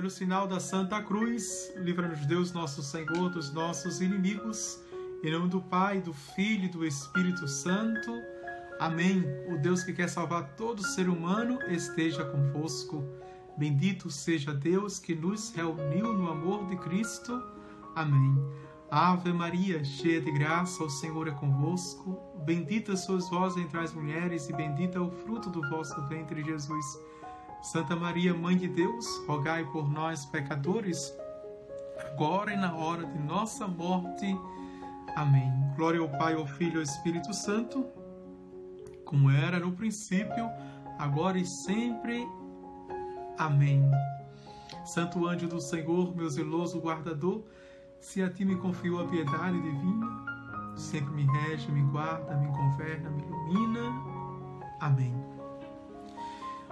Pelo sinal da Santa Cruz, livra-nos Deus, nosso Senhor, dos nossos inimigos. Em nome do Pai, do Filho e do Espírito Santo. Amém. O Deus que quer salvar todo ser humano esteja convosco. Bendito seja Deus que nos reuniu no amor de Cristo. Amém. Ave Maria, cheia de graça, o Senhor é convosco. Bendita sois vós entre as mulheres e bendito é o fruto do vosso ventre, Jesus. Santa Maria, Mãe de Deus, rogai por nós, pecadores, agora e na hora de nossa morte. Amém. Glória ao Pai, ao Filho e ao Espírito Santo, como era no princípio, agora e sempre. Amém. Santo anjo do Senhor, meu zeloso guardador, se a ti me confio a piedade divina, sempre me rege, me guarda, me governa, me ilumina. Amém.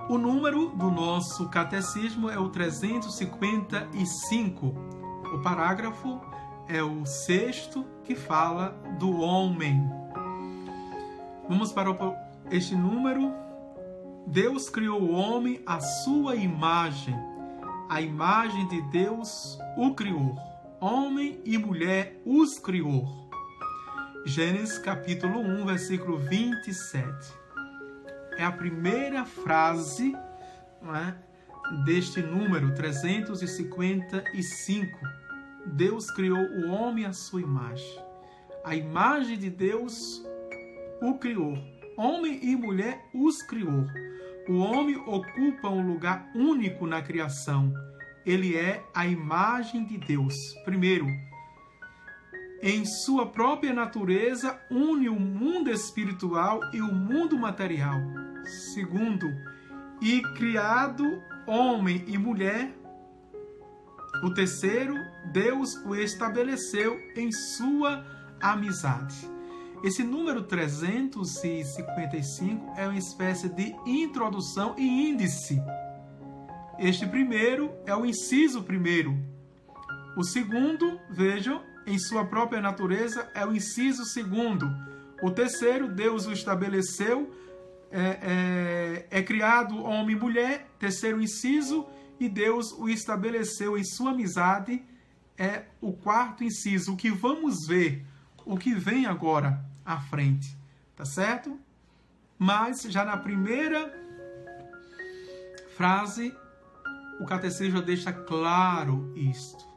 O número do nosso catecismo é o 355. O parágrafo é o 6º, que fala do homem. Vamos para este número. Deus criou o homem à sua imagem. A imagem de Deus o criou. Homem e mulher os criou. Gênesis capítulo 1, versículo 27. É a primeira frase, não é, deste número 355. Deus criou o homem à sua imagem. A imagem de Deus o criou. Homem e mulher os criou. O homem ocupa um lugar único na criação. Ele é a imagem de Deus. Primeiro, em sua própria natureza, une o mundo espiritual e o mundo material. Segundo, e criado homem e mulher. O terceiro, Deus o estabeleceu em sua amizade. Esse número 355 é uma espécie de introdução e índice. Este primeiro é o inciso primeiro. O segundo, vejam, em sua própria natureza, é o inciso segundo. O terceiro, Deus o estabeleceu, é criado homem e mulher, terceiro inciso, e Deus o estabeleceu em sua amizade, é o quarto inciso. O que vamos ver, o que vem agora à frente, tá certo? Mas já na primeira frase, o catecismo deixa claro isto.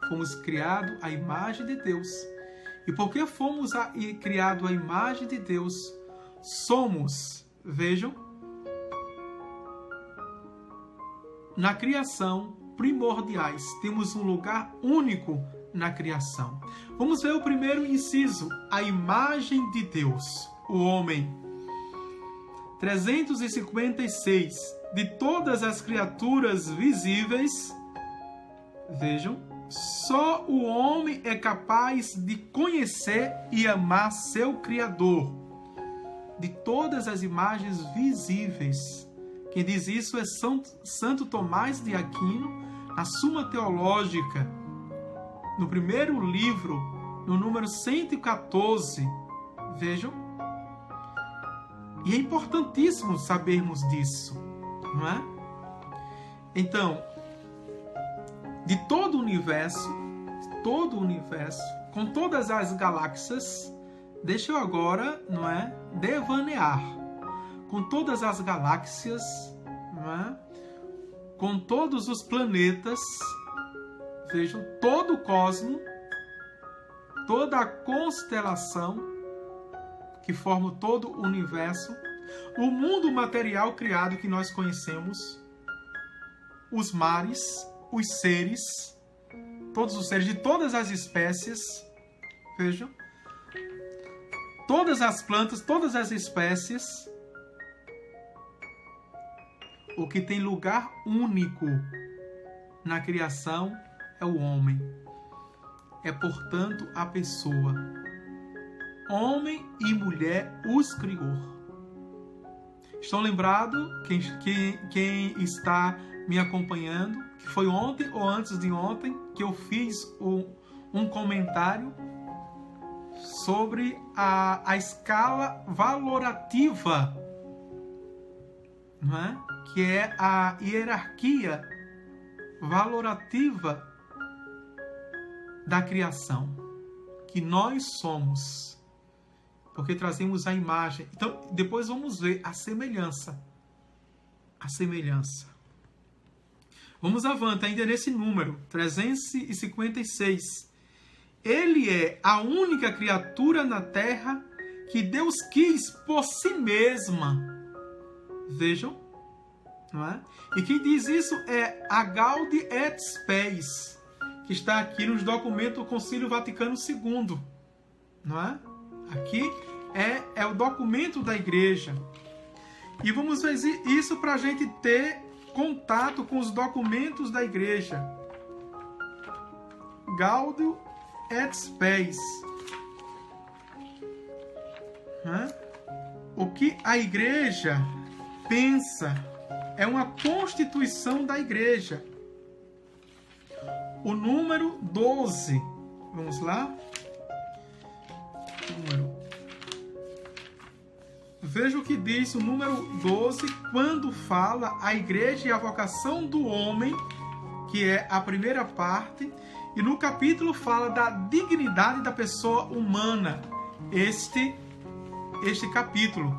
Fomos criados à imagem de Deus. E porque fomos criados à imagem de Deus, somos, vejam, na criação primordiais. Temos um lugar único na criação. Vamos ver o primeiro inciso, a imagem de Deus, o homem. 356. De todas as criaturas visíveis, vejam, só o homem é capaz de conhecer e amar seu Criador. De todas as imagens visíveis. Quem diz isso é Santo Tomás de Aquino, na Suma Teológica, no primeiro livro, no número 114. Vejam. E é importantíssimo sabermos disso, não é? Então, de todo o universo, com todas as galáxias, deixa eu agora, não é, devanear. Com todas as galáxias, não é? Com todos os planetas, vejam, todo o cosmo, toda a constelação que forma todo o universo, o mundo material criado que nós conhecemos, os mares, os seres, todos os seres de todas as espécies, vejam, todas as plantas, todas as espécies. O que tem lugar único na criação é o homem. É, portanto, a pessoa. Homem e mulher os criou. Estão lembrados, quem está me acompanhando, que foi ontem ou antes de ontem que eu fiz um comentário sobre a escala valorativa, não é? Que é a hierarquia valorativa da criação, que nós somos, porque trazemos a imagem. Então, depois vamos ver a semelhança. A semelhança. Vamos avante ainda nesse número, 356. Ele é a única criatura na terra que Deus quis por si mesma. Vejam, não é? E quem diz isso é a Gaudi et Spes, que está aqui nos documentos do Concílio Vaticano II, não é? Aqui é o documento da Igreja. E vamos ver isso para a gente ter contato com os documentos da Igreja. Gaudium et Spes. O que a Igreja pensa é uma constituição da Igreja. O número 12. Vamos lá? Veja o que diz o número 12, quando fala a Igreja e a vocação do homem, que é a primeira parte, e no capítulo fala da dignidade da pessoa humana. Este capítulo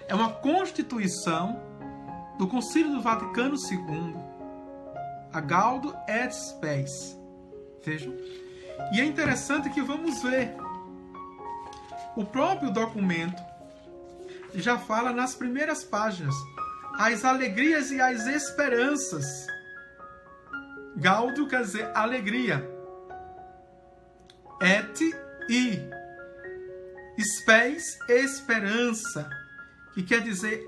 é uma constituição do Concílio do Vaticano II, a Gaudium et Spes. Vejam. E é interessante que vamos ver o próprio documento já fala nas primeiras páginas as alegrias e as esperanças. Gaudium quer dizer alegria. Et e Spes, esperança, que quer dizer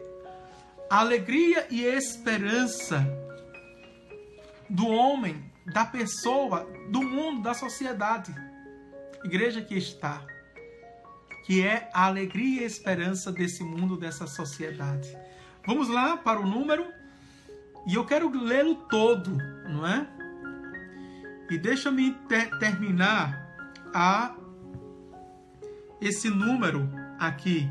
alegria e esperança do homem, da pessoa, do mundo, da sociedade. Igreja que está, que é a alegria e esperança desse mundo, dessa sociedade. Vamos lá para o número, e eu quero lê-lo todo, não é? E deixa-me terminar esse número aqui.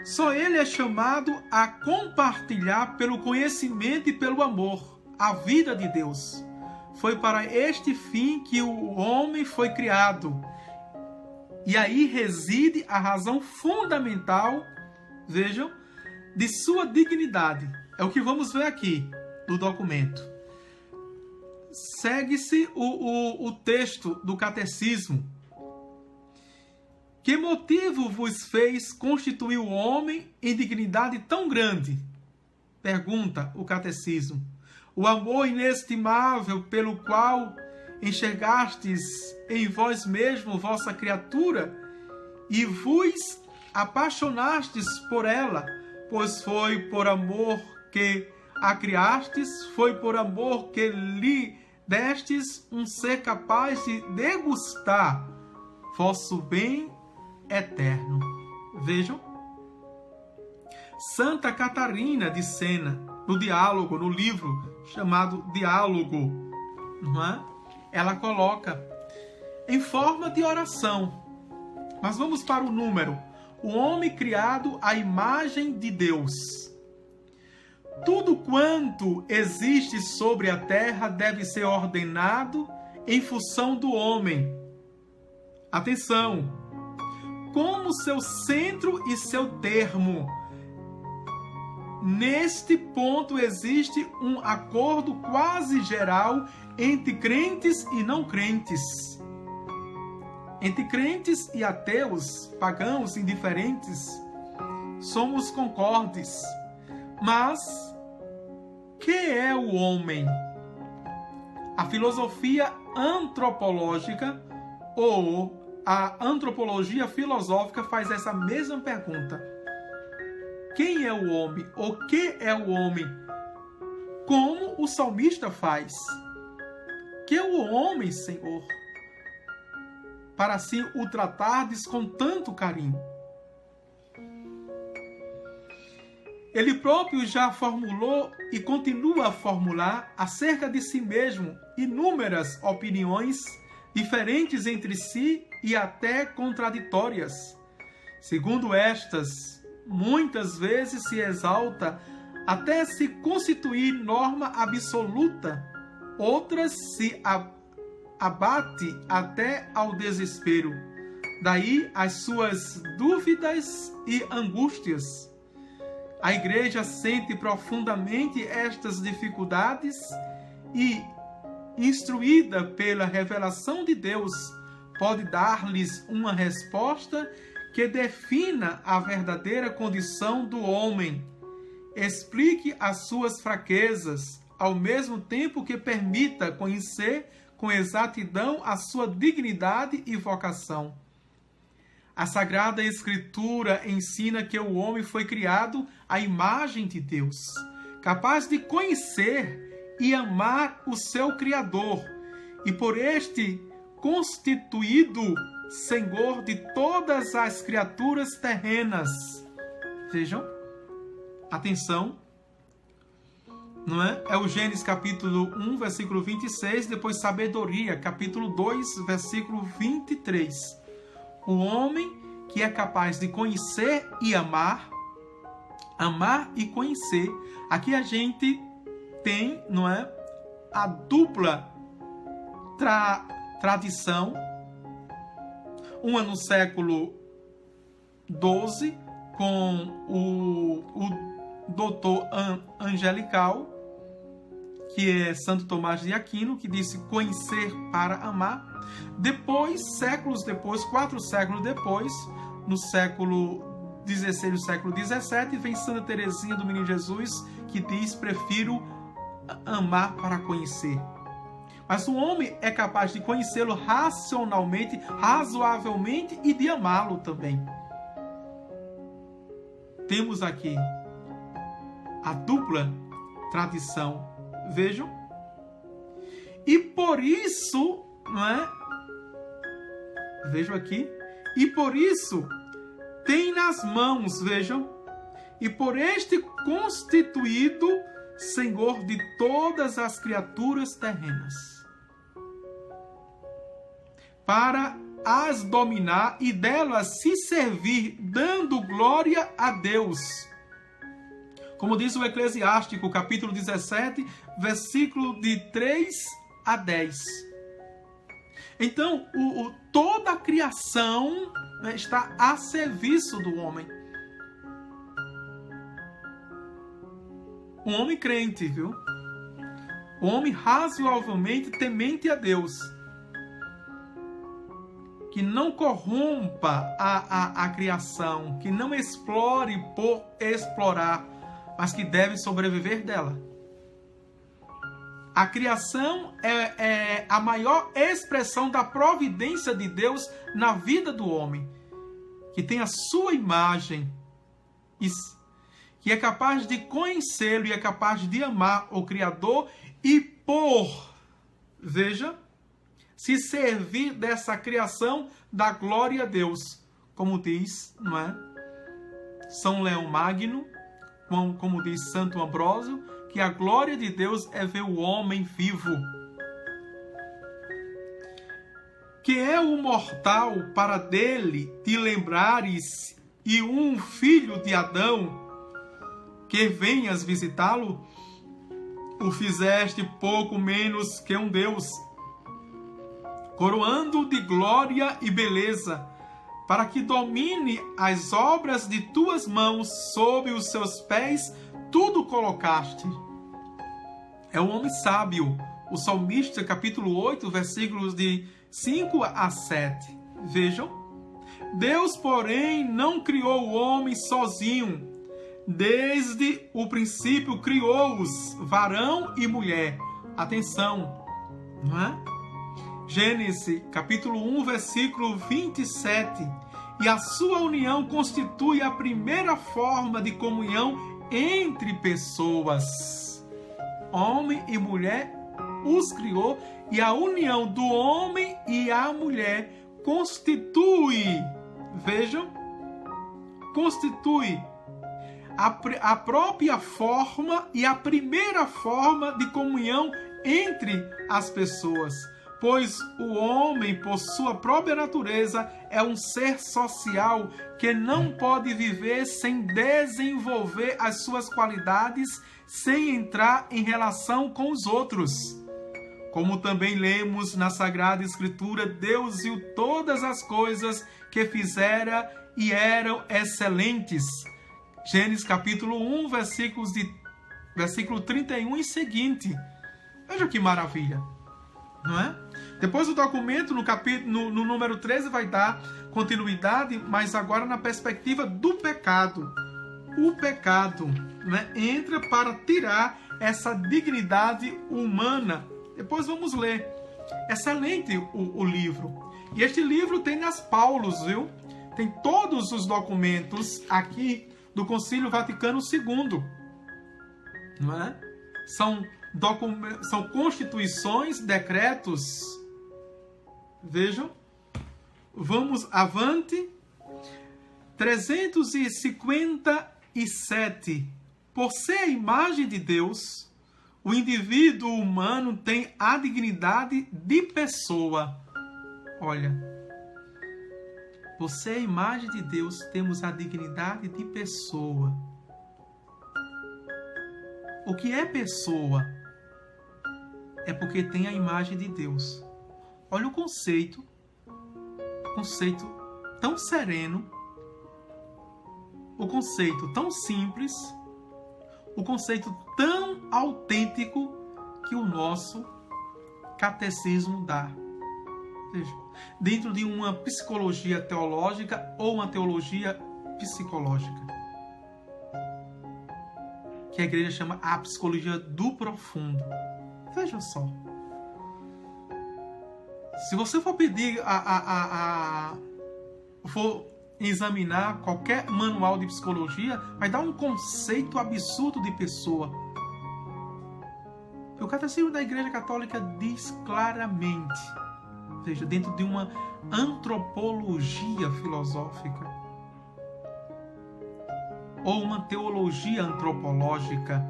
Só ele é chamado a compartilhar pelo conhecimento e pelo amor a vida de Deus. Foi para este fim que o homem foi criado. E aí reside a razão fundamental, vejam, de sua dignidade. É o que vamos ver aqui no documento. Segue-se o texto do catecismo. Que motivo vos fez constituir o homem em dignidade tão grande? Pergunta o catecismo. O amor inestimável pelo qual enxergastes em vós mesmo vossa criatura e vos apaixonastes por ela, pois foi por amor que a criastes, foi por amor que lhe destes um ser capaz de degustar vosso bem eterno. Vejam, Santa Catarina de Sena, no diálogo, no livro chamado Diálogo, não é? Ela coloca em forma de oração. Mas vamos para o número. O homem criado à imagem de Deus. Tudo quanto existe sobre a terra deve ser ordenado em função do homem. Atenção! Como seu centro e seu termo. Neste ponto existe um acordo quase geral entre crentes e não crentes. Entre crentes e ateus, pagãos, indiferentes, somos concordes. Mas, que é o homem? A filosofia antropológica ou a antropologia filosófica faz essa mesma pergunta. Quem é o homem? O que é o homem? Como o salmista faz. Que é o homem, Senhor? Para assim o tratardes com tanto carinho. Ele próprio já formulou e continua a formular acerca de si mesmo inúmeras opiniões diferentes entre si e até contraditórias. Segundo estas, muitas vezes se exalta até se constituir norma absoluta outras se abate até ao desespero. Daí as suas dúvidas e angústias. A igreja sente profundamente estas dificuldades e, instruída pela revelação de Deus, pode dar-lhes uma resposta que defina a verdadeira condição do homem, explique as suas fraquezas, ao mesmo tempo que permita conhecer com exatidão a sua dignidade e vocação. A Sagrada Escritura ensina que o homem foi criado à imagem de Deus, capaz de conhecer e amar o seu Criador, e por este constituído Senhor de todas as criaturas terrenas. Vejam, atenção, não é? É o Gênesis capítulo 1, versículo 26, depois Sabedoria, capítulo 2, versículo 23. O homem que é capaz de conhecer e amar e conhecer. Aqui a gente tem, não é, a dupla tradição, uma no século XII, com o doutor angelical, que é Santo Tomás de Aquino, que disse conhecer para amar. Depois, séculos depois, 4 séculos depois, no século XVI e no século XVII, vem Santa Teresinha do Menino Jesus, que diz, prefiro amar para conhecer. Mas o homem é capaz de conhecê-lo racionalmente, razoavelmente, e de amá-lo também. Temos aqui a dupla tradição. Vejam. E por isso, não é? Vejam aqui. E por isso tem nas mãos, vejam, e por este constituído Senhor de todas as criaturas terrenas, para as dominar e delas se servir, dando glória a Deus. Como diz o Eclesiástico, capítulo 17, versículo de 3 a 10. Então, toda a criação, né, está a serviço do homem. Um homem crente, viu? Um homem razoavelmente temente a Deus, que não corrompa a criação, que não explore por explorar, mas que deve sobreviver dela. A criação é a maior expressão da providência de Deus na vida do homem, que tem a sua imagem, que é capaz de conhecê-lo e é capaz de amar o Criador e se servir dessa criação da glória a Deus, como diz, não é? São Leão Magno, como diz Santo Ambrósio, que a glória de Deus é ver o homem vivo. Que é o mortal para dele te lembrares, e um filho de Adão, que venhas visitá-lo, o fizeste pouco menos que um Deus, coroando de glória e beleza, para que domine as obras de tuas mãos, sob os seus pés tudo colocaste. É o homem sábio, o salmista, capítulo 8, versículos de 5 a 7. Vejam, Deus, porém, não criou o homem sozinho. Desde o princípio criou-os, varão e mulher. Atenção, não é? Gênesis, capítulo 1, versículo 27. E a sua união constitui a primeira forma de comunhão entre pessoas. Homem e mulher os criou, e a união do homem e a mulher constitui, vejam, constitui a própria forma e a primeira forma de comunhão entre as pessoas. Pois o homem, por sua própria natureza, é um ser social que não pode viver sem desenvolver as suas qualidades, sem entrar em relação com os outros. Como também lemos na Sagrada Escritura, Deus viu todas as coisas que fizera e eram excelentes. Gênesis capítulo 1, versículo 31 e seguinte. Veja que maravilha, não é? Depois o documento, no número 13, vai dar continuidade, mas agora na perspectiva do pecado. O pecado, né, entra para tirar essa dignidade humana. Depois vamos ler. Excelente o livro. E este livro tem nas Paulos, viu? Tem todos os documentos aqui do Concílio Vaticano II. Não é? São constituições, decretos. Vejam. Vamos avante. 357. Por ser a imagem de Deus, o indivíduo humano tem a dignidade de pessoa. Olha, por ser a imagem de Deus, temos a dignidade de pessoa. O que é pessoa? É porque tem a imagem de Deus. Olha o conceito tão sereno, o conceito tão simples, o conceito tão autêntico que o nosso catecismo dá. Veja, dentro de uma psicologia teológica ou uma teologia psicológica, que a igreja chama a psicologia do profundo. Veja só. Se você for pedir for examinar qualquer manual de psicologia, vai dar um conceito absurdo de pessoa. O Catecismo da Igreja Católica diz claramente, veja, dentro de uma antropologia filosófica ou uma teologia antropológica.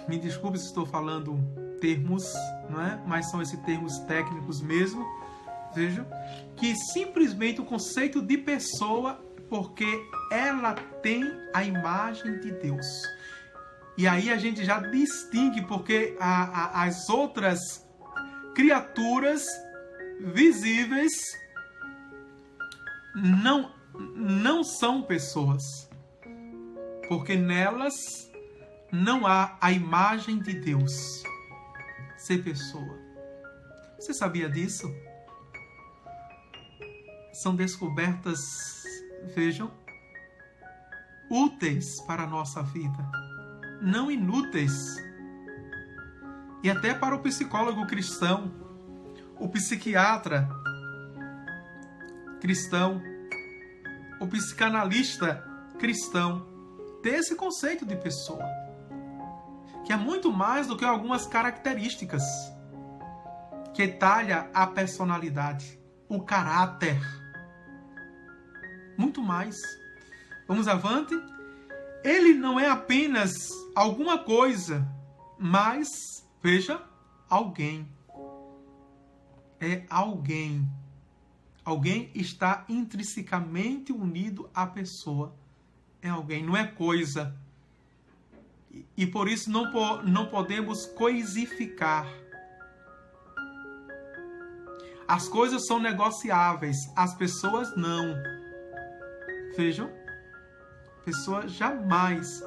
Me desculpe se estou falando termos, não é? Mas são esses termos técnicos mesmo. Vejam, que simplesmente o conceito de pessoa, porque ela tem a imagem de Deus. E aí a gente já distingue, porque as outras criaturas visíveis não são pessoas, porque nelas não há a imagem de Deus. Ser pessoa. Você sabia disso? São descobertas, vejam, úteis para a nossa vida, não inúteis. E até para o psicólogo cristão, o psiquiatra cristão, o psicanalista cristão, ter esse conceito de pessoa, que é muito mais do que algumas características que talha a personalidade, o caráter. Muito mais. Vamos avante. Ele não é apenas alguma coisa, mas, veja, alguém. É alguém. Alguém está intrinsecamente unido à pessoa. É alguém, não é coisa. E por isso não podemos coisificar. As coisas são negociáveis, as pessoas não. Vejam, pessoas jamais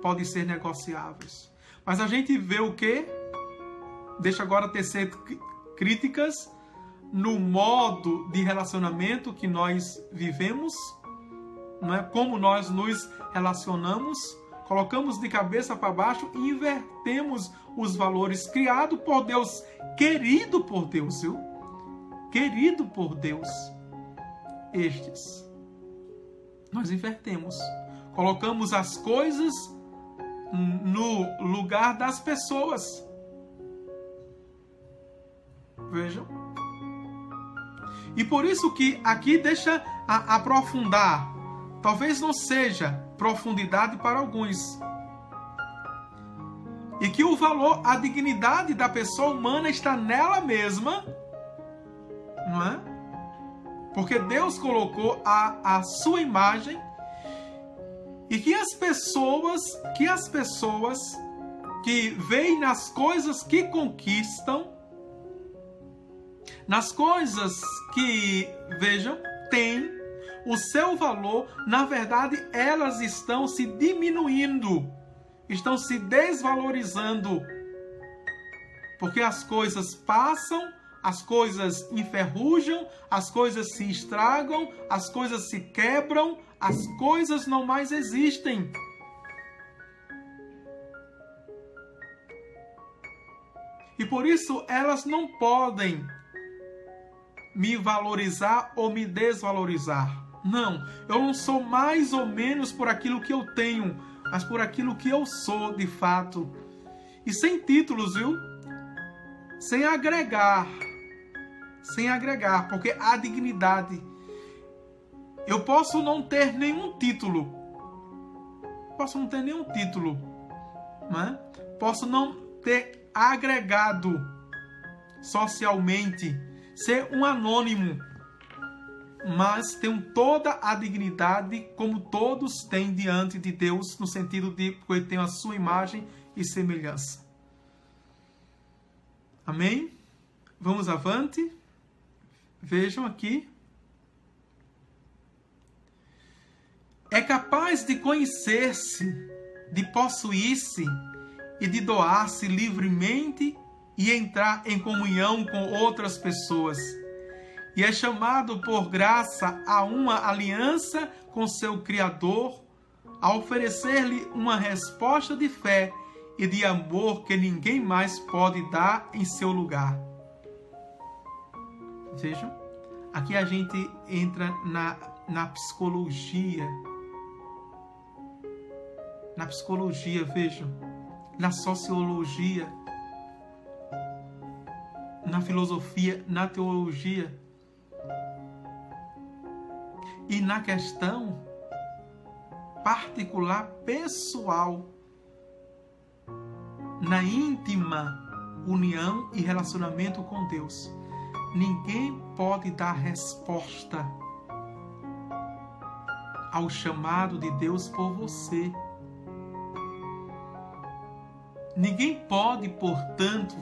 podem ser negociáveis. Mas a gente vê o quê? Deixa agora tecer críticas no modo de relacionamento que nós vivemos, não é? Como nós nos relacionamos, colocamos de cabeça para baixo e invertemos os valores criados por Deus, querido por Deus, viu? Querido por Deus. Estes nós invertemos. Colocamos as coisas no lugar das pessoas. Vejam. E por isso que aqui deixa aprofundar. Talvez não seja profundidade para alguns. E que o valor, a dignidade da pessoa humana está nela mesma. Não é? Porque Deus colocou a sua imagem e que as pessoas que veem nas coisas que conquistam, nas coisas que, vejam, têm o seu valor, na verdade, elas estão se diminuindo, estão se desvalorizando, porque as coisas passam, as coisas enferrujam, as coisas se estragam, as coisas se quebram, as coisas não mais existem. E por isso elas não podem me valorizar ou me desvalorizar. Não, eu não sou mais ou menos por aquilo que eu tenho, mas por aquilo que eu sou de fato. E sem títulos, viu? Sem agregar, porque há dignidade. Eu posso não ter nenhum título, né? Posso não ter agregado socialmente, ser um anônimo, mas tenho toda a dignidade como todos têm diante de Deus, no sentido de que eu tenho a sua imagem e semelhança. Amém? Vamos avante. Vejam aqui. É capaz de conhecer-se, de possuir-se e de doar-se livremente e entrar em comunhão com outras pessoas. E é chamado por graça a uma aliança com seu Criador, a oferecer-lhe uma resposta de fé e de amor que ninguém mais pode dar em seu lugar. Vejam, aqui a gente entra na psicologia. Na psicologia, vejam, na sociologia, na filosofia, na teologia e na questão particular, pessoal, na íntima união e relacionamento com Deus. Ninguém pode dar resposta ao chamado de Deus por você. Ninguém pode, portanto,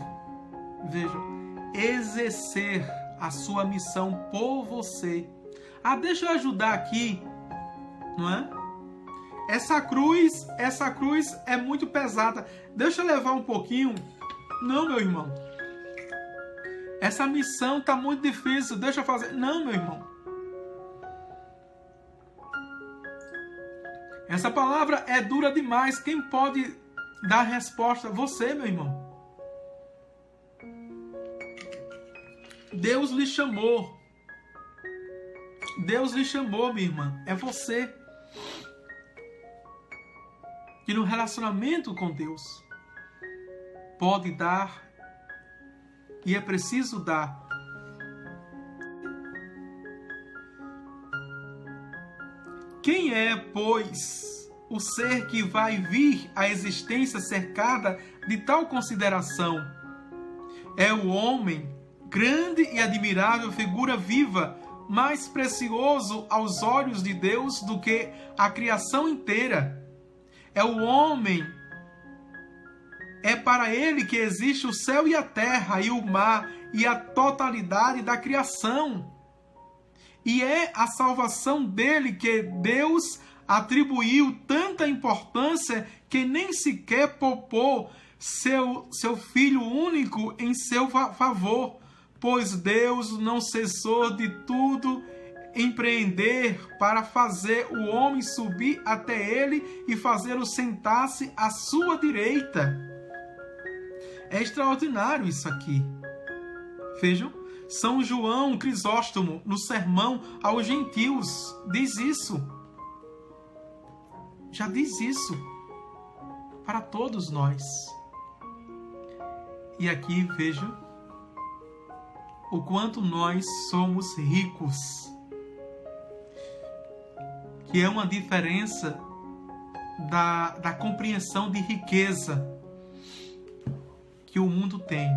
vejam, exercer a sua missão por você. Ah, deixa eu ajudar aqui, não é? Essa cruz é muito pesada. Deixa eu levar um pouquinho. Não, meu irmão. Essa missão está muito difícil. Deixa eu fazer. Não, meu irmão. Essa palavra é dura demais. Quem pode dar resposta? Você, meu irmão. Deus lhe chamou. Deus lhe chamou, minha irmã. É você. Que no relacionamento com Deus pode dar e é preciso dar. Quem é, pois, o ser que vai vir à existência cercada de tal consideração? É o homem, grande e admirável figura viva, mais precioso aos olhos de Deus do que a criação inteira. É o homem, é para ele que existe o céu e a terra, e o mar, e a totalidade da criação. E é a salvação dele que Deus atribuiu tanta importância que nem sequer poupou seu Filho único em seu favor, pois Deus não cessou de tudo empreender para fazer o homem subir até ele e fazê-lo sentar-se à sua direita. É extraordinário isso aqui. Vejam, São João Crisóstomo, no sermão aos gentios, diz isso. Já diz isso para todos nós. E aqui vejam o quanto nós somos ricos, que é uma diferença da compreensão de riqueza que o mundo tem,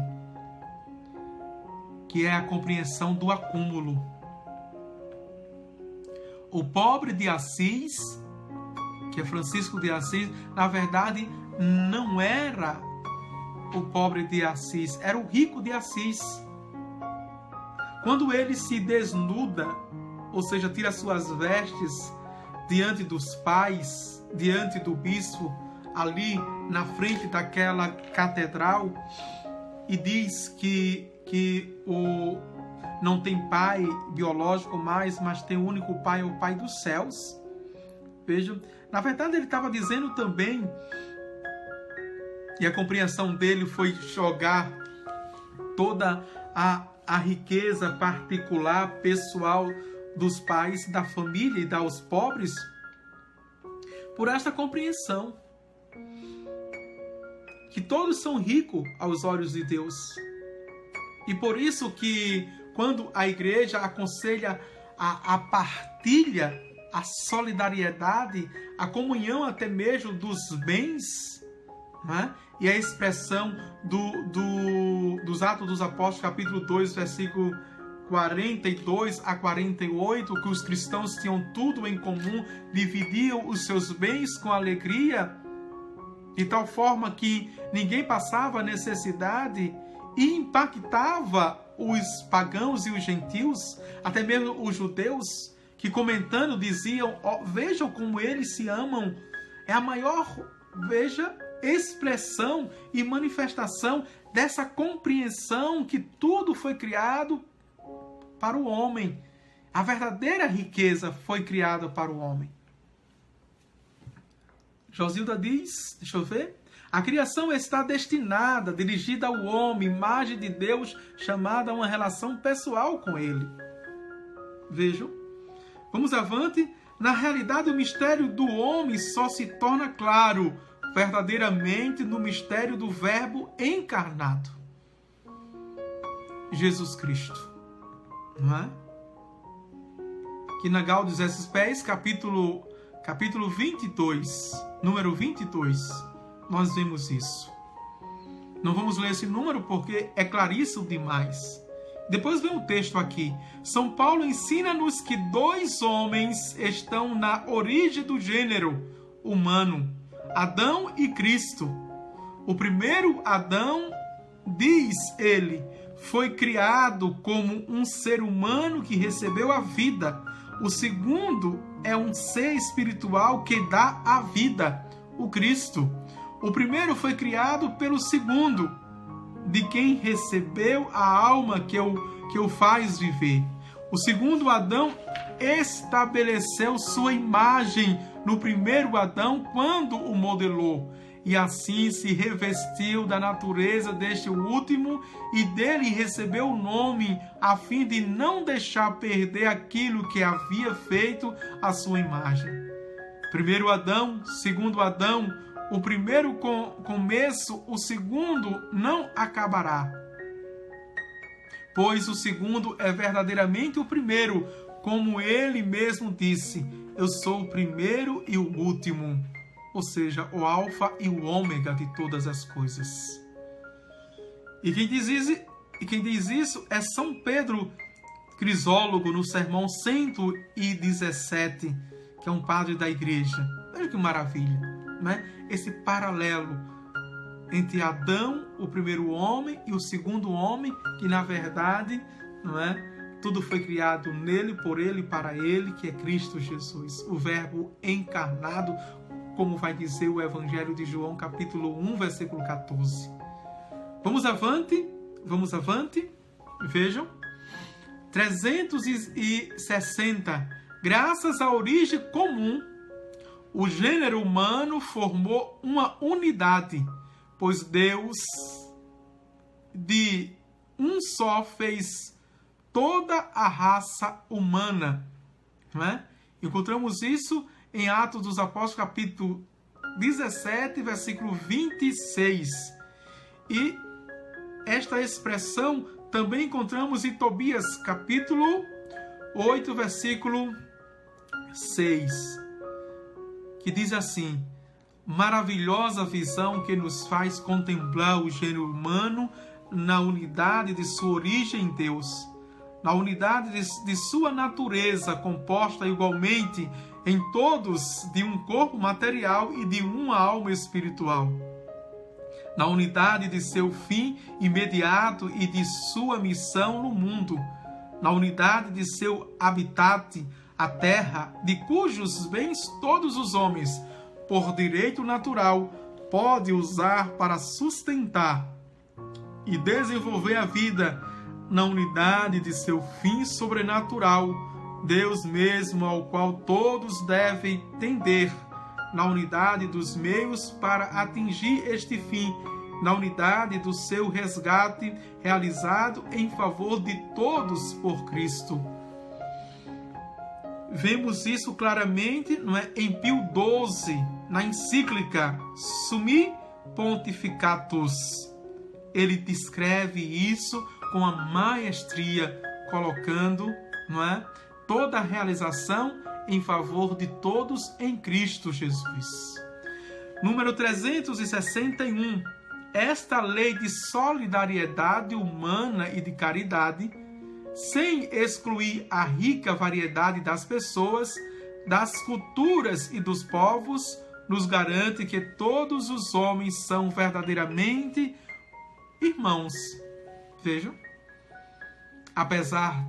que é a compreensão do acúmulo. O pobre de Assis, que é Francisco de Assis, na verdade não era o pobre de Assis, era o rico de Assis. Quando ele se desnuda, ou seja, tira suas vestes diante dos pais, diante do bispo, ali na frente daquela catedral, e diz que não tem pai biológico mais, mas tem o único pai, o Pai dos céus. Vejam, na verdade ele estava dizendo também, e a compreensão dele foi jogar toda a riqueza particular, pessoal dos pais, da família e dar aos pobres, por esta compreensão que todos são ricos aos olhos de Deus. E por isso que quando a igreja aconselha a partilha, a solidariedade, a comunhão até mesmo dos bens, né? E a expressão dos Atos dos Apóstolos, capítulo 2, versículo 42 a 48, que os cristãos tinham tudo em comum, dividiam os seus bens com alegria, de tal forma que ninguém passava necessidade, e impactava os pagãos e os gentios, até mesmo os judeus, que comentando diziam: vejam como eles se amam. É a maior, expressão e manifestação dessa compreensão que tudo foi criado para o homem. A verdadeira riqueza foi criada para o homem. Josilda diz, deixa eu ver, a criação está destinada, dirigida ao homem, imagem de Deus, chamada a uma relação pessoal com ele. Vejam, vamos avante. Na realidade, o mistério do homem só se torna claro verdadeiramente no mistério do Verbo encarnado, Jesus Cristo. Não é? Que na Gaudium et Spes, capítulo 22, número 22, nós vemos isso. Não vamos ler esse número porque é claríssimo demais. Depois vem um texto aqui. São Paulo ensina-nos que dois homens estão na origem do gênero humano, Adão e Cristo. O primeiro Adão, diz ele, foi criado como um ser humano que recebeu a vida. O segundo é um ser espiritual que dá a vida, o Cristo. O primeiro foi criado pelo segundo, de quem recebeu a alma que o faz viver. O segundo Adão estabeleceu sua imagem no primeiro Adão quando o modelou, e assim se revestiu da natureza deste último e dele recebeu o nome, a fim de não deixar perder aquilo que havia feito a sua imagem. Primeiro Adão, segundo Adão, o primeiro começo, o segundo não acabará. Pois o segundo é verdadeiramente o primeiro, como ele mesmo disse: eu sou o primeiro e o último, ou seja, o alfa e o ômega de todas as coisas. E quem diz isso é São Pedro Crisólogo, no sermão 117, que é um padre da igreja. Veja que maravilha, né? Esse paralelo entre Adão, o primeiro homem, e o segundo homem, que na verdade, não é? Tudo foi criado nele, por ele e para ele, que é Cristo Jesus, o Verbo encarnado, como vai dizer o Evangelho de João, capítulo 1, versículo 14. Vamos avante, vejam. 360. Graças à origem comum, o gênero humano formou uma unidade, pois Deus de um só fez toda a raça humana. Não é? Encontramos isso em Atos dos Apóstolos, capítulo 17, versículo 26. E esta expressão também encontramos em Tobias, capítulo 8, versículo 6. Que diz assim: maravilhosa visão que nos faz contemplar o gênero humano na unidade de sua origem em Deus, na unidade de sua natureza, composta igualmente em todos de um corpo material e de uma alma espiritual. na unidade de seu fim imediato e de sua missão no mundo, na unidade de seu habitat, a terra, de cujos bens todos os homens, por direito natural, pode usar para sustentar e desenvolver a vida, na unidade de seu fim sobrenatural, Deus mesmo ao qual todos devem tender, na unidade dos meios para atingir este fim, na unidade do seu resgate realizado em favor de todos por Cristo. Vemos isso claramente, não é, em Pio XII, na encíclica Summi Pontificatus. Ele descreve isso com a maestria, colocando, não é, toda a realização em favor de todos em Cristo Jesus. Número 361. Esta lei de solidariedade humana e de caridade, sem excluir a rica variedade das pessoas, das culturas e dos povos, nos garante que todos os homens são verdadeiramente irmãos. Vejam, apesar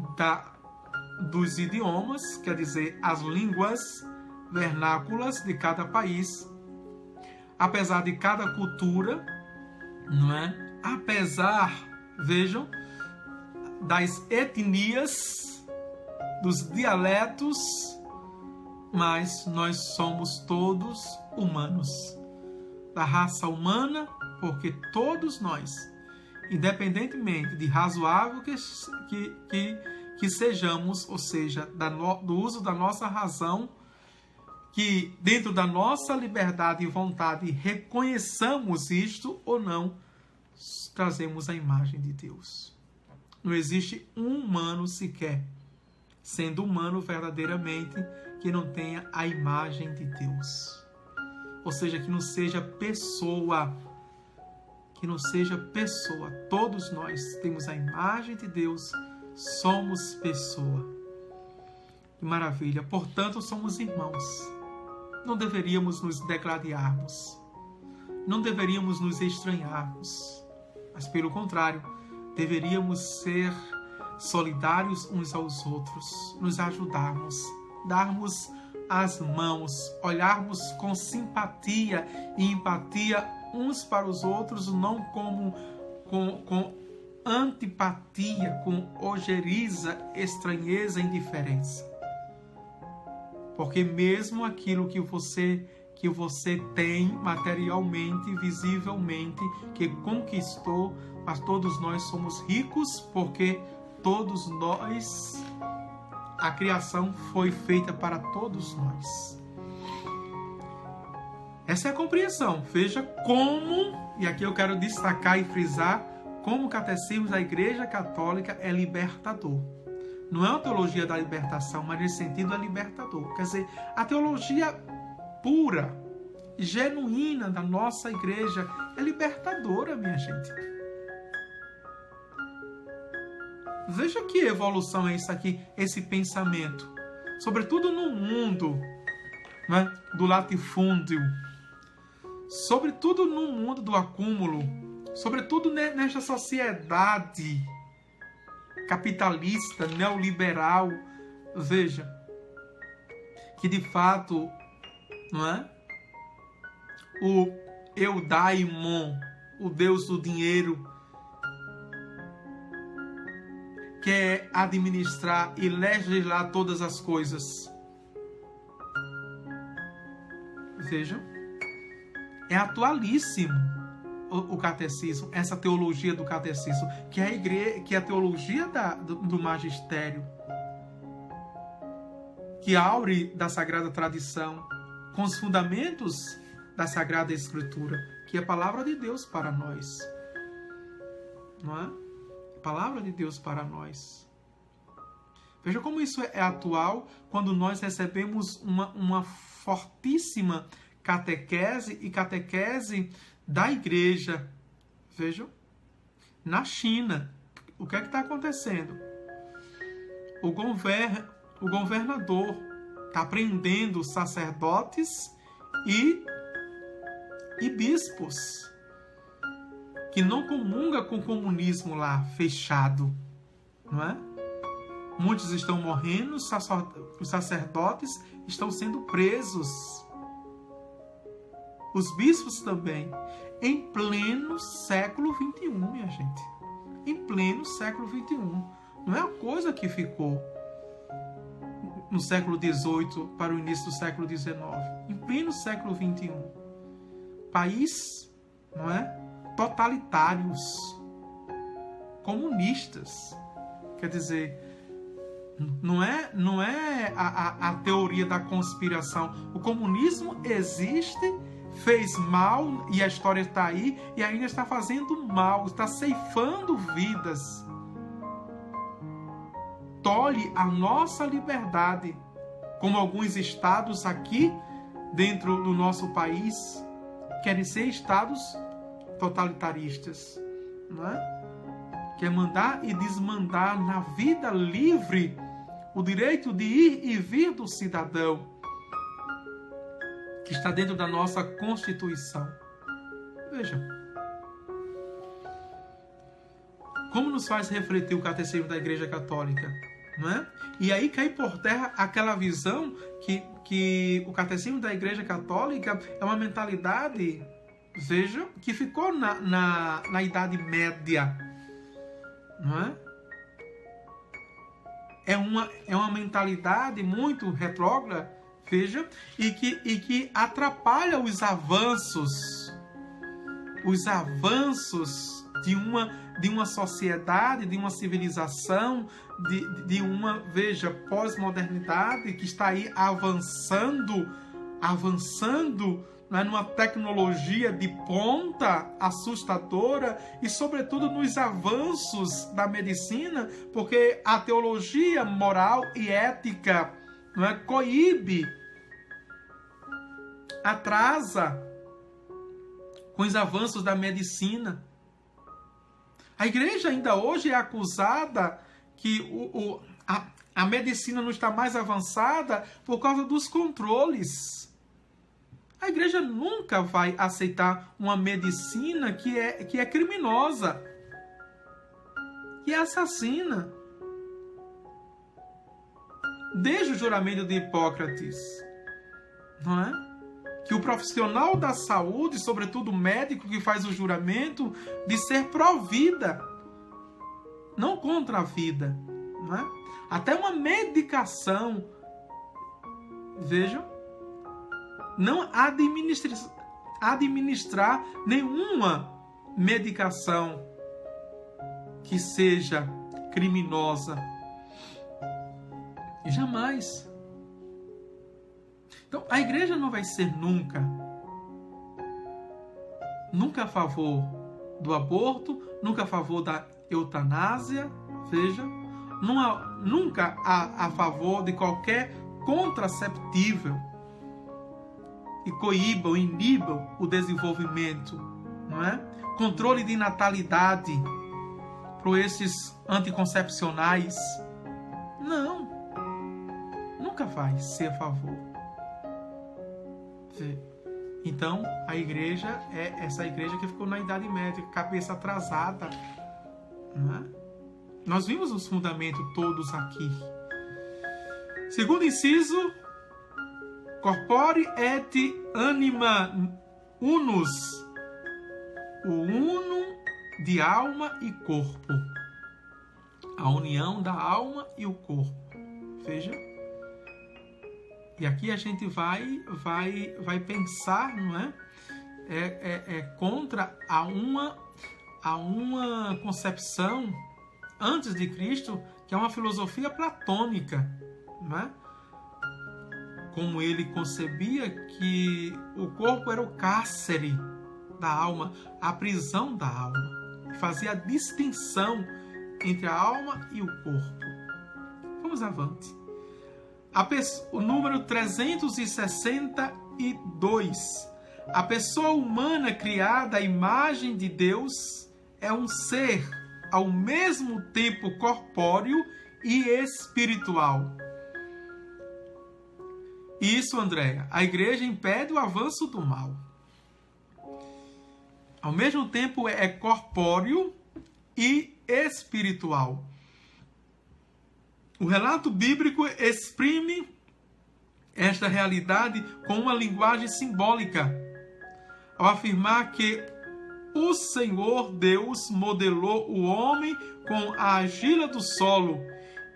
dos idiomas, quer dizer, as línguas vernáculas de cada país, apesar de cada cultura, não é? Apesar, vejam, das etnias, dos dialetos, mas nós somos todos humanos, da raça humana, porque todos nós, independentemente de razoável que sejamos, ou seja, do uso da nossa razão, que dentro da nossa liberdade e vontade reconheçamos isto ou não, trazemos a imagem de Deus. Não existe um humano sequer, sendo humano verdadeiramente, que não tenha a imagem de Deus. Ou seja, que não seja pessoa. Que não seja pessoa. Todos nós temos a imagem de Deus, somos pessoa. Que maravilha. Portanto, somos irmãos. Não deveríamos nos degladiarmos. Não deveríamos nos estranharmos. Mas, pelo contrário, deveríamos ser solidários uns aos outros, nos ajudarmos, darmos as mãos, olharmos com simpatia e empatia uns para os outros, não como com antipatia, com ojeriza, estranheza, indiferença. Porque mesmo aquilo que você tem materialmente, visivelmente, que conquistou, mas todos nós somos ricos, porque todos nós, a criação foi feita para todos nós. Essa é a compreensão. Veja como, e aqui eu quero destacar e frisar, como o catecismo da Igreja Católica é libertador. Não é uma teologia da libertação, mas nesse sentido é libertador. Quer dizer, a teologia pura, genuína da nossa igreja é libertadora, minha gente. Veja que evolução é isso aqui, esse pensamento. Sobretudo no mundo, né, do latifúndio. Sobretudo no mundo do acúmulo. Sobretudo nesta sociedade capitalista, neoliberal. Veja que de fato, não é? O eudaimon, o Deus do dinheiro, quer administrar e legislar todas as coisas. Vejam, é atualíssimo o catecismo, essa teologia do catecismo, que é a igreja, que é a teologia do magistério, que aure da Sagrada Tradição, com os fundamentos da Sagrada Escritura, que é a palavra de Deus para nós. Não é? A palavra de Deus para nós. Veja como isso é atual quando nós recebemos uma fortíssima catequese e catequese da igreja. Vejam, na China, o que é que está acontecendo? O governador está prendendo sacerdotes e bispos. que não comunga com o comunismo lá fechado, não é? Muitos estão morrendo, os sacerdotes estão sendo presos. Os bispos também. Em pleno século XXI, minha gente. Em pleno século XXI. Não é uma coisa que ficou no século XVIII para o início do século XIX. Em pleno século XXI. País, não é? Totalitários. Comunistas. Quer dizer, não é a teoria da conspiração. O comunismo existe, fez mal, e a história está aí, e ainda está fazendo mal, está ceifando vidas. Tolhe a nossa liberdade, como alguns estados aqui dentro do nosso país querem ser estados totalitaristas, não é? Quer mandar e desmandar na vida livre o direito de ir e vir do cidadão, que está dentro da nossa Constituição. Veja, como nos faz refletir o Catecismo da Igreja Católica, não é? E aí cai por terra aquela visão que o Catecismo da Igreja Católica é uma mentalidade, veja, que ficou na Idade Média, não é? É uma mentalidade muito retrógrada, veja, e que atrapalha os avanços de uma sociedade, de uma civilização, de uma, veja, pós-modernidade que está aí avançando, né, numa tecnologia de ponta assustadora e, sobretudo, nos avanços da medicina, porque a teologia moral e ética, não é, coíbe, atrasa com os avanços da medicina. A igreja ainda hoje é acusada que a medicina não está mais avançada por causa dos controles. A igreja nunca vai aceitar uma medicina que é criminosa, que é assassina. Desde o juramento de Hipócrates, não é? Que o profissional da saúde, sobretudo o médico que faz o juramento, de ser pró-vida, não contra a vida, não é? Até uma medicação, vejam, não administrar nenhuma medicação que seja criminosa. Jamais. Então, a igreja não vai ser nunca a favor do aborto, nunca a favor da eutanásia, veja, nunca a favor de qualquer contraceptível que coíbam, inibam o desenvolvimento, não é? Controle de natalidade para esses anticoncepcionais. Não, nunca vai ser a favor. Então, a igreja é essa igreja que ficou na Idade Média, cabeça atrasada, não é? Nós vimos os fundamentos todos aqui. Segundo inciso, corpore et anima unus, o uno de alma e corpo, a união da alma e o corpo. Veja. E aqui a gente vai pensar, não é? Contra a uma concepção antes de Cristo, que é uma filosofia platônica, não é? Como ele concebia que o corpo era o cárcere da alma, a prisão da alma. Fazia a distinção entre a alma e o corpo. Vamos avante. O número 362. A pessoa humana criada à imagem de Deus é um ser ao mesmo tempo corpóreo e espiritual. Isso, Andréia, a igreja impede o avanço do mal. Ao mesmo tempo é corpóreo e espiritual. O relato bíblico exprime esta realidade com uma linguagem simbólica, ao afirmar que o Senhor Deus modelou o homem com a argila do solo,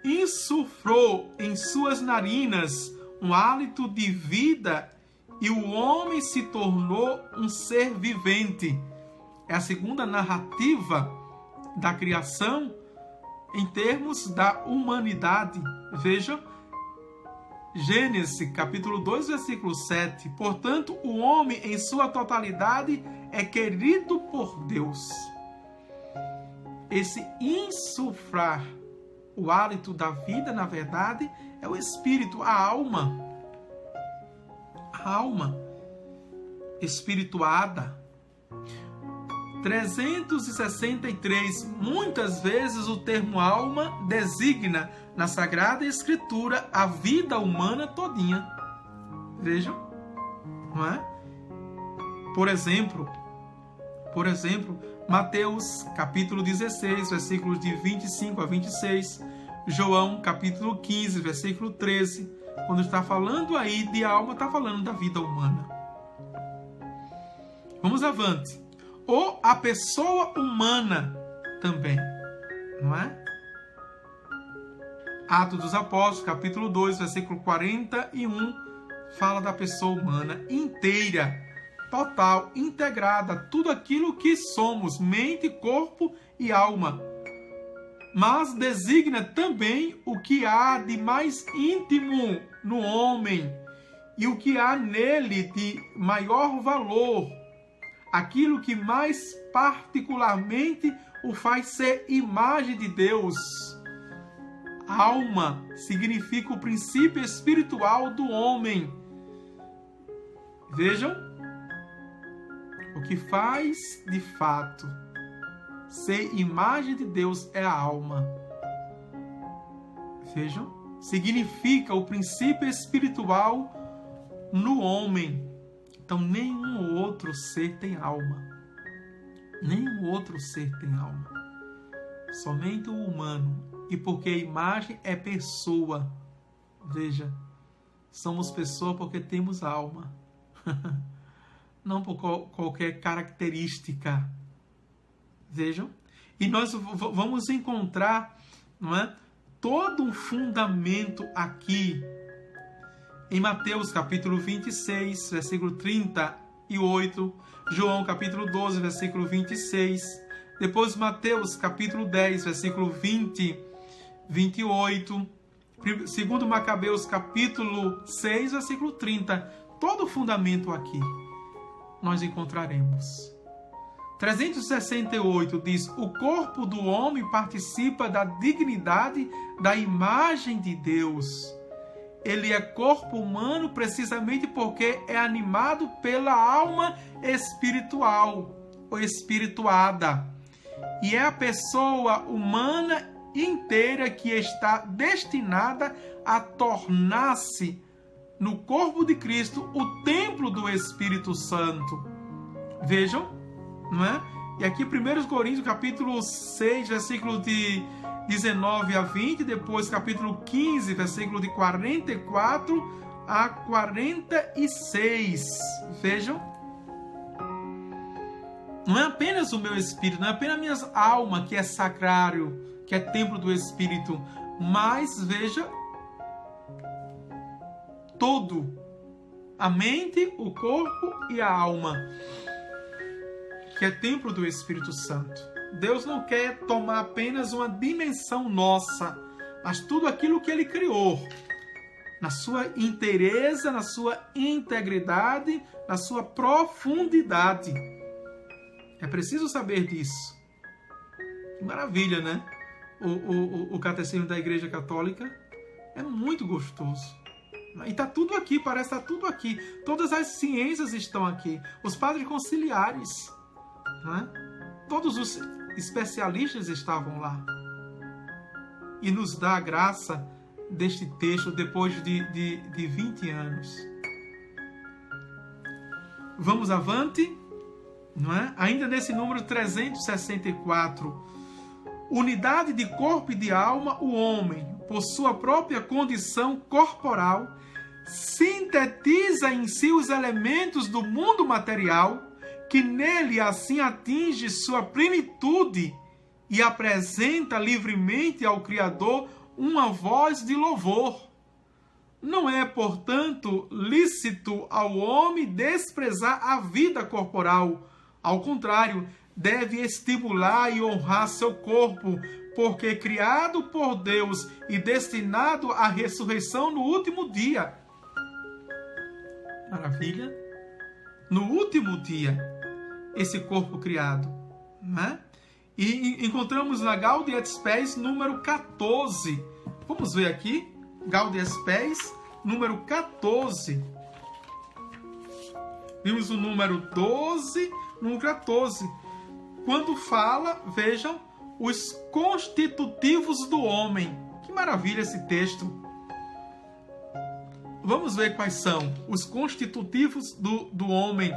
insuflou em suas narinas um hálito de vida e o homem se tornou um ser vivente. É a segunda narrativa da criação em termos da humanidade. Vejam, Gênesis, capítulo 2, versículo 7. Portanto, o homem em sua totalidade é querido por Deus. Esse insuflar o hálito da vida, na verdade, é o espírito, a alma. A alma espirituada. 363. Muitas vezes o termo alma designa na Sagrada Escritura a vida humana todinha. Vejam, não é? Por exemplo, Mateus capítulo 16, versículos de 25 a 26, João capítulo 15, versículo 13, quando está falando aí de alma, está falando da vida humana. Vamos avante. Ou a pessoa humana também, não é? Atos dos Apóstolos, capítulo 2, versículo 41, fala da pessoa humana inteira, total, integrada, tudo aquilo que somos, mente, corpo e alma. Mas designa também o que há de mais íntimo no homem e o que há nele de maior valor, aquilo que mais particularmente o faz ser imagem de Deus. Alma significa o princípio espiritual do homem. Vejam, o que faz de fato ser imagem de Deus é a alma. Vejam, significa o princípio espiritual no homem. Então, nenhum outro ser tem alma. Nenhum outro ser tem alma. Somente o humano. E porque a imagem é pessoa. Veja, somos pessoa porque temos alma. Não por qualquer característica. Vejam. E nós vamos encontrar, não é, todo um fundamento aqui em Mateus capítulo 26, versículo 38, João capítulo 12, versículo 26, depois Mateus capítulo 10, versículo 20, 28, segundo Macabeus capítulo 6, versículo 30, todo o fundamento aqui nós encontraremos. 368 diz: o corpo do homem participa da dignidade da imagem de Deus. Ele é corpo humano precisamente porque é animado pela alma espiritual ou espirituada. E é a pessoa humana inteira que está destinada a tornar-se, no corpo de Cristo, o templo do Espírito Santo. Vejam, não é? E aqui 1 Coríntios capítulo 6, versículo de 19 a 20, depois capítulo 15, versículo de 44 a 46. Vejam. Não é apenas o meu espírito, não é apenas a minha alma que é sacrário, que é templo do Espírito, mas veja, todo, a mente, o corpo e a alma, que é templo do Espírito Santo. Deus não quer tomar apenas uma dimensão nossa, mas tudo aquilo que Ele criou, na sua inteireza, na sua integridade, na sua profundidade. É preciso saber disso. Que maravilha, né? O Catecismo da Igreja Católica é muito gostoso. E está tudo aqui, parece que está tudo aqui. Todas as ciências estão aqui. Os padres conciliares, né? Todos os especialistas estavam lá. E nos dá a graça deste texto depois de 20 anos. Vamos avante. não é? Ainda nesse número 364, unidade de corpo e de alma, o homem, por sua própria condição corporal, sintetiza em si os elementos do mundo material, que nele assim atinge sua plenitude e apresenta livremente ao Criador uma voz de louvor. Não é, portanto, lícito ao homem desprezar a vida corporal. Ao contrário, deve estimular e honrar seu corpo, porque criado por Deus e destinado à ressurreição no último dia. Maravilha! No último dia, esse corpo criado, né? E encontramos na Gaudium et Spes número 14. Vamos ver aqui, Gaudium et Spes número 14. Vimos o número 12, número 14. Quando fala, vejam, os constitutivos do homem. Que maravilha esse texto. Vamos ver quais são os constitutivos do homem.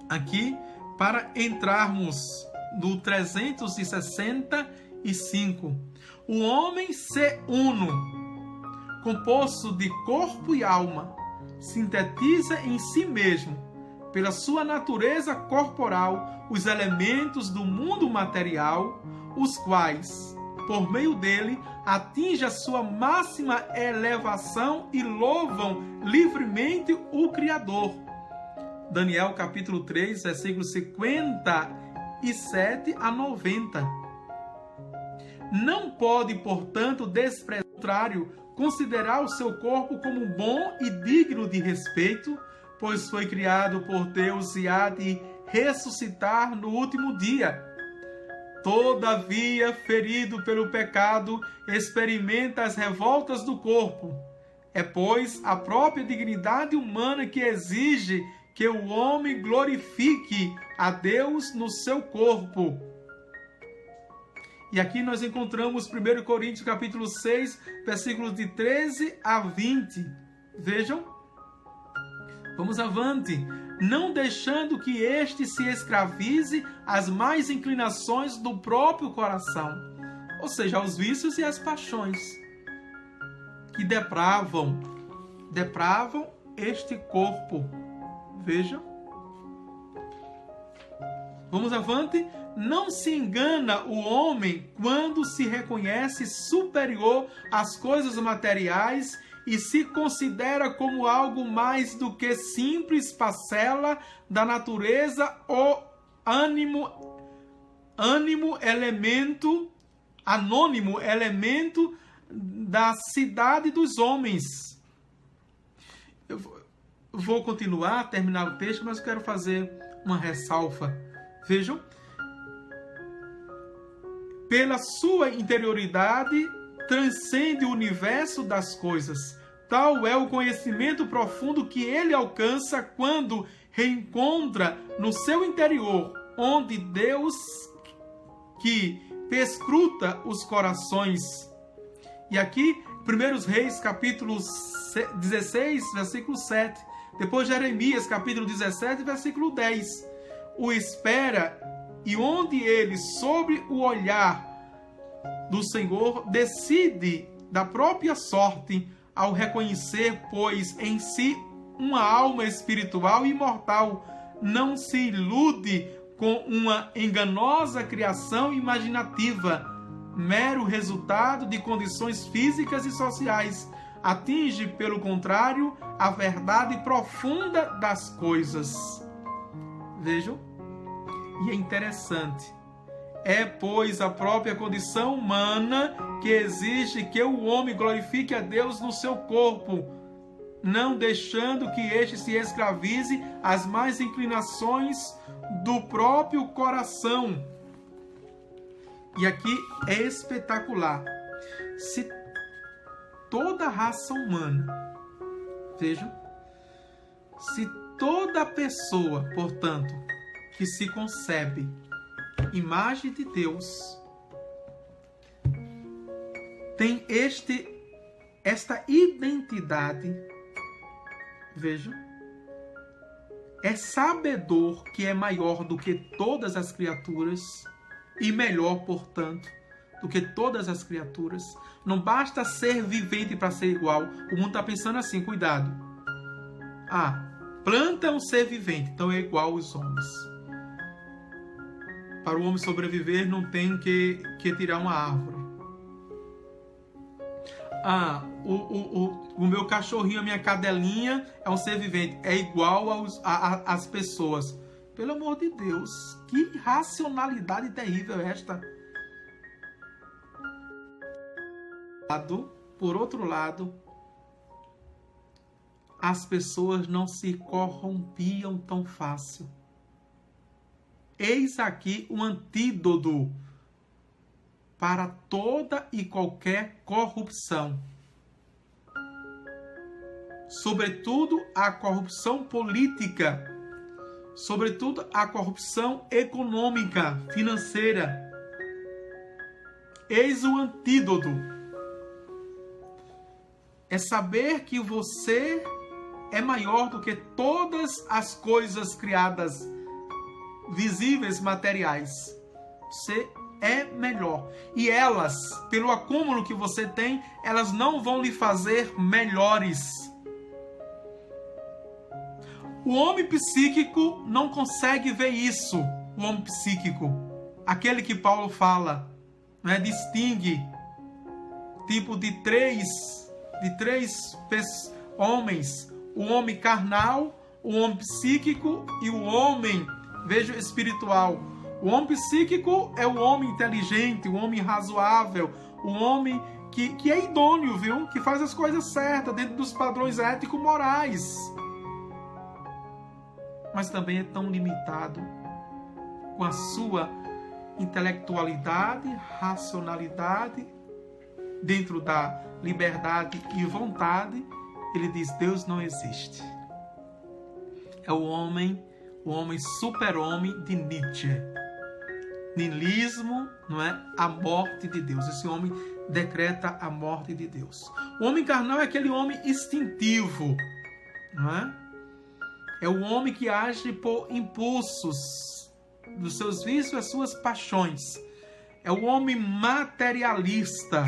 Aqui, para entrarmos no 365. O homem se uno, composto de corpo e alma, sintetiza em si mesmo, pela sua natureza corporal, os elementos do mundo material, os quais, por meio dele, atinge a sua máxima elevação e louvam livremente o Criador. Daniel capítulo 3, versículos 57 a 90. Não pode, portanto, desprezar, ao contrário, considerar o seu corpo como bom e digno de respeito, pois foi criado por Deus e há de ressuscitar no último dia. Todavia, ferido pelo pecado, experimenta as revoltas do corpo. É, pois, a própria dignidade humana que exige que o homem glorifique a Deus no seu corpo. E aqui nós encontramos 1 Coríntios capítulo 6, versículos de 13 a 20. Vejam. Vamos avante. Não deixando que este se escravize às más inclinações do próprio coração. Ou seja, aos vícios e às paixões. Que depravam este corpo. Vejam. Vamos avante. Não se engana o homem quando se reconhece superior às coisas materiais e se considera como algo mais do que simples parcela da natureza ou anônimo elemento da cidade dos homens. Eu vou continuar, terminar o texto, mas eu quero fazer uma ressalva. Vejam. Pela sua interioridade, transcende o universo das coisas. Tal é o conhecimento profundo que ele alcança quando reencontra no seu interior, onde Deus que perscruta os corações. E aqui, 1 Reis, capítulo 16, versículo 7. Depois Jeremias, capítulo 17, versículo 10. O espera, e onde ele, sobre o olhar do Senhor, decide da própria sorte, ao reconhecer, pois, em si uma alma espiritual e imortal, não se ilude com uma enganosa criação imaginativa, mero resultado de condições físicas e sociais. Atinge, pelo contrário, a verdade profunda das coisas. Vejam. E é interessante. É, pois, a própria condição humana que exige que o homem glorifique a Deus no seu corpo, não deixando que este se escravize às más inclinações do próprio coração. E aqui é espetacular. Se toda a raça humana, vejam, se toda pessoa, portanto, que se concebe imagem de Deus, tem esta identidade, vejam, é sabedor que é maior do que todas as criaturas e melhor, portanto, do que todas as criaturas. Não basta ser vivente para ser igual. O mundo está pensando assim, cuidado. Planta é um ser vivente, então é igual aos homens. Para o homem sobreviver, não tem que tirar uma árvore. O meu cachorrinho, a minha cadelinha é um ser vivente, é igual às pessoas. Pelo amor de Deus, que racionalidade terrível é esta? Por outro lado, as pessoas não se corrompiam tão fácil. Eis aqui um antídoto para toda e qualquer corrupção. Sobretudo a corrupção política, sobretudo a corrupção econômica, financeira. Eis o antídoto. É saber que você é maior do que todas as coisas criadas, visíveis, materiais. Você é melhor. E elas, pelo acúmulo que você tem, elas não vão lhe fazer melhores. O homem psíquico não consegue ver isso. O homem psíquico, aquele que Paulo fala, né, distingue tipo de três homens: o homem carnal, o homem psíquico e o homem, veja, espiritual. O homem psíquico é o homem inteligente, o homem razoável, o homem que é idôneo, viu? Que faz as coisas certas dentro dos padrões ético-morais. Mas também é tão limitado com a sua intelectualidade, racionalidade, dentro da liberdade e vontade. Ele diz: Deus não existe. É o homem super-homem de Nietzsche. Niilismo, não é? A morte de Deus. Esse homem decreta a morte de Deus. O homem carnal é aquele homem instintivo, não é? É o homem que age por impulsos dos seus vícios e as suas paixões. É o homem materialista,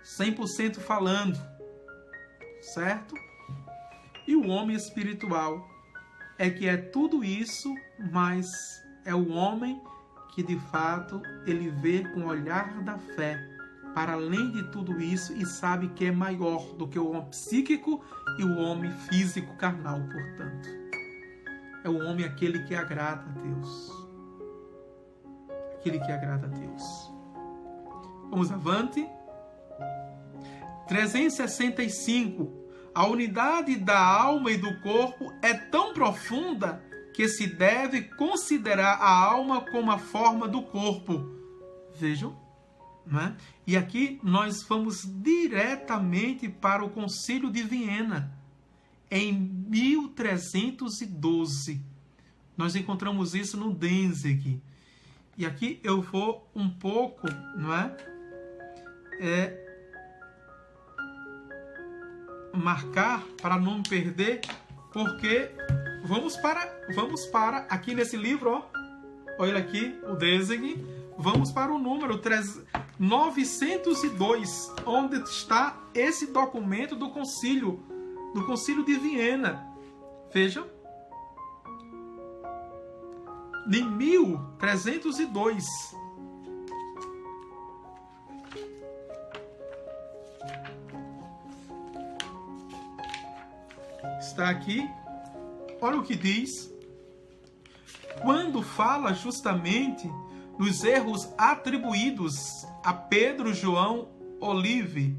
100% falando, certo? E o homem espiritual é que é tudo isso, mas é o homem que de fato ele vê com o olhar da fé para além de tudo isso e sabe que é maior do que o homem psíquico e o homem físico carnal, portanto. É o homem aquele que agrada a Deus. Aquele que agrada a Deus. Vamos avante. 365. A unidade da alma e do corpo é tão profunda que se deve considerar a alma como a forma do corpo. Vejam, né? E aqui nós vamos diretamente para o Concílio de Viena, em 1312. Nós encontramos isso no Danzig. E aqui eu vou um pouco, não é? Marcar para não me perder, porque vamos para aqui nesse livro, ó. Olha aqui o Danzig. Vamos para o número 902, onde está esse documento do Concílio de Viena. Vejam. Em 1302. Está aqui. Olha o que diz. Quando fala justamente dos erros atribuídos a Pedro, João, Olive,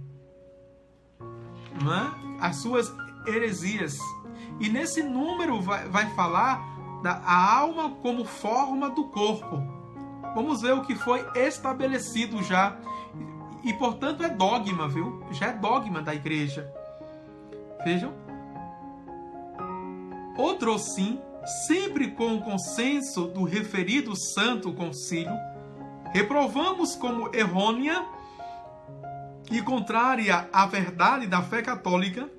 não é? As suas heresias. E nesse número vai falar da alma como forma do corpo. Vamos ver o que foi estabelecido já. E, portanto, é dogma, viu? Já é dogma da igreja. Vejam. Outro sim, sempre com o consenso do referido Santo Concílio, reprovamos como errônea e contrária à verdade da fé católica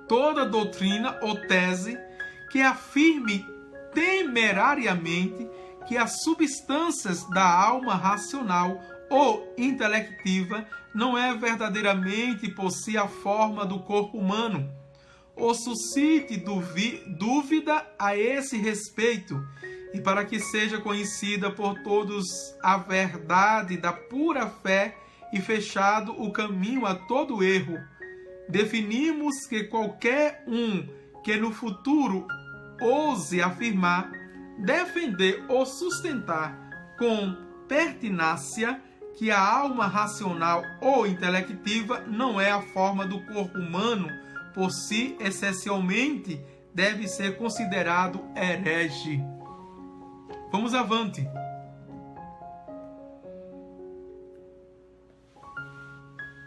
toda doutrina ou tese que afirme temerariamente que as substâncias da alma racional ou intelectiva não é verdadeiramente por si a forma do corpo humano, ou suscite dúvida a esse respeito, e para que seja conhecida por todos a verdade da pura fé e fechado o caminho a todo erro, definimos que qualquer um que no futuro ouse afirmar, defender ou sustentar com pertinácia que a alma racional ou intelectiva não é a forma do corpo humano, por si essencialmente deve ser considerado herege. Vamos avante.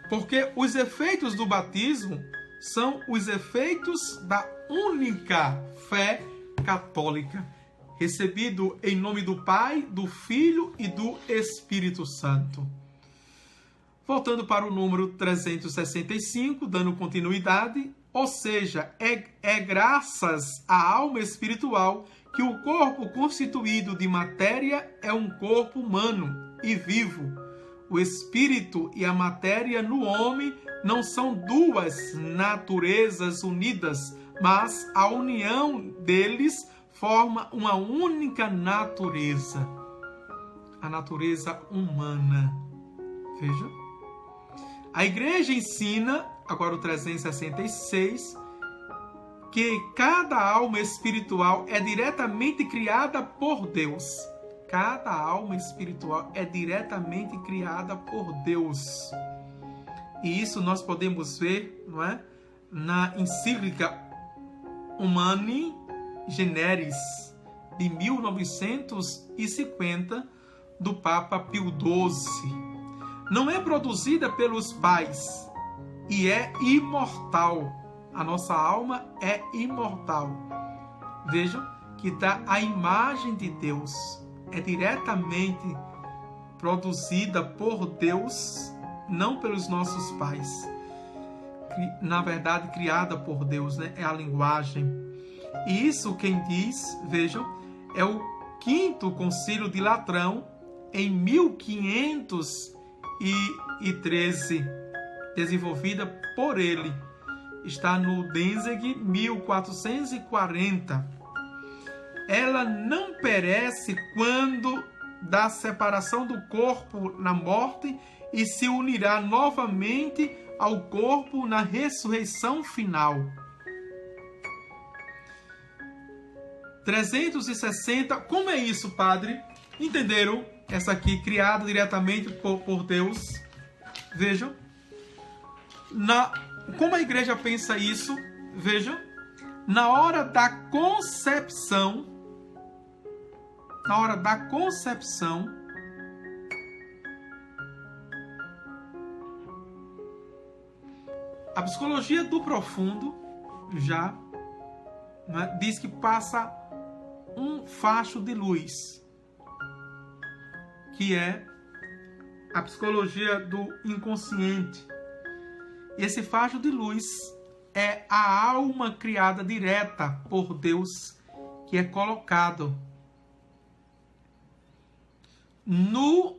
Porque os efeitos do batismo são os efeitos da única fé católica, recebido em nome do Pai, do Filho e do Espírito Santo. Voltando para o número 365, dando continuidade, ou seja, é graças à alma espiritual que o corpo constituído de matéria é um corpo humano e vivo. O espírito e a matéria no homem não são duas naturezas unidas, mas a união deles forma uma única natureza, a natureza humana. Veja. A Igreja ensina, agora o 366, que cada alma espiritual é diretamente criada por Deus. Cada alma espiritual é diretamente criada por Deus. E isso nós podemos ver, não é? Na encíclica Humani Generis, de 1950, do Papa Pio XII. Não é produzida pelos pais e é imortal. A nossa alma é imortal. Vejam que dá a imagem de Deus. É diretamente produzida por Deus, não pelos nossos pais. Na verdade, criada por Deus, né? É a linguagem. E isso quem diz, vejam, é o 5º Concílio de Latrão, em 1513, desenvolvida por ele. Está no Danzig, 1440. Ela não perece quando da separação do corpo na morte e se unirá novamente ao corpo na ressurreição final. 360. Como é isso, padre? Entenderam? Essa aqui, criada diretamente por Deus. Vejam. Como a igreja pensa isso? Vejam. Na hora da concepção, a psicologia do profundo já, né, diz que passa um facho de luz, que é a psicologia do inconsciente. E esse facho de luz é a alma criada direta por Deus, que é colocado no